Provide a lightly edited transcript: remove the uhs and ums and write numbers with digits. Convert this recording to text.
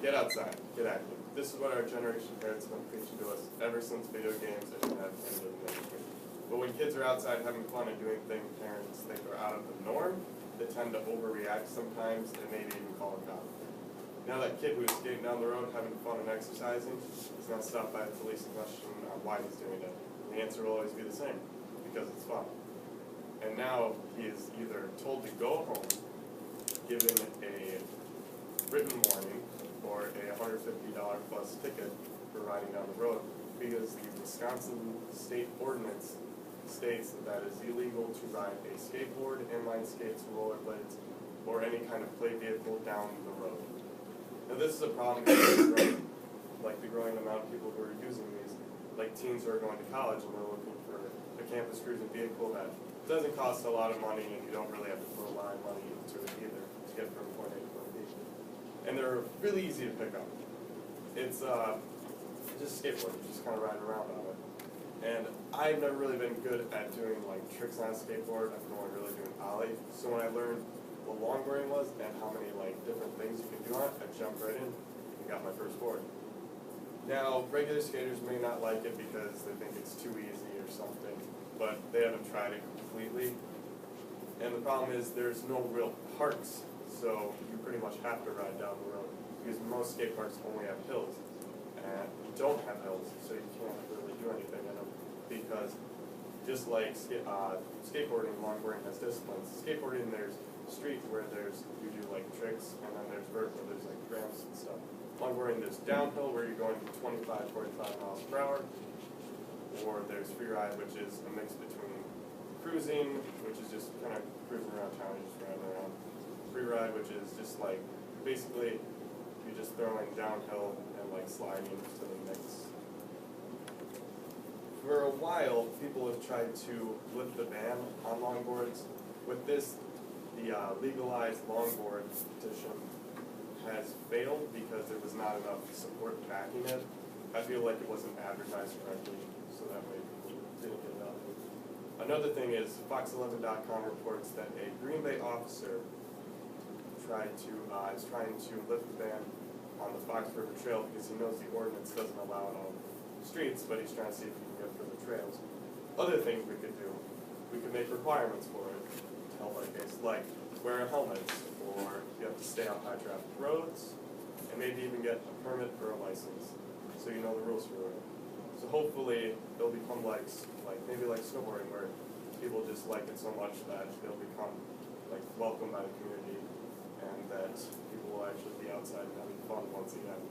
Get outside, get active. This is what our generation of parents have been preaching to us ever since video games and have ended ministry. But when kids are outside having fun and doing things parents think are out of the norm, they tend to overreact sometimes and maybe even call a cop. Now that kid who's skating down the road having fun and exercising is not stopped by the police and questioned why he's doing it. And the answer will always be the same, because it's fun. And now he is either told to go home, given a written warning, or a $150 plus ticket for riding down the road, because the Wisconsin state ordinance states that it is illegal to ride a skateboard, inline skates, rollerblades, or any kind of play vehicle down the road. Now this is a problem because like the growing amount of people who are using these, like teens who are going to college and they're looking for a campus cruising vehicle that doesn't cost a lot of money and you don't really have to put a lot of money into it either to get from point A to point B. And they're really easy to pick up. It's just a skateboard, you just kind of riding around on it. And I've never really been good at doing like tricks on a skateboard. I've been only really doing ollie. So when I learned what longboarding was and how many like different things you can do on it, I jumped right in and got my first board. Now, regular skaters may not like it because they think it's too easy or something, but they haven't tried it completely. And the problem is there's no real parks, so you pretty much have to ride down the road because most skate parks only have hills. And you don't have hills, so you can't really do anything in them because just like skateboarding and longboarding has disciplines. Skateboarding, there's street where you do like tricks, and then there's vertical, there's like ramps and stuff. Longboarding, there's downhill where you're going 25, 45 miles per hour, or there's freeride, which is a mix between cruising, which is just kind of cruising around town, you're just riding around. Freeride, which is just like, basically, you're just throwing downhill and like sliding to the mix. For a while, people have tried to lift the ban on longboards. With this, the legalized longboard petition has failed because there was not enough support backing it. I feel like it wasn't advertised correctly, so that way people didn't get it out. Another thing is, Fox11.com reports that a Green Bay officer is trying to lift the ban on the Fox River Trail because he knows the ordinance doesn't allow it on the streets, but he's trying to see if he can get it for the trails. Other things we could do, we could make requirements for it to help our case, like wearing helmets, or you have to stay on high traffic roads, and maybe even get a permit or a license, so you know the rules for it. So hopefully they'll become like maybe like snowboarding, where people just like it so much that they'll become like welcomed by the community, and that people will actually be outside and having fun once again.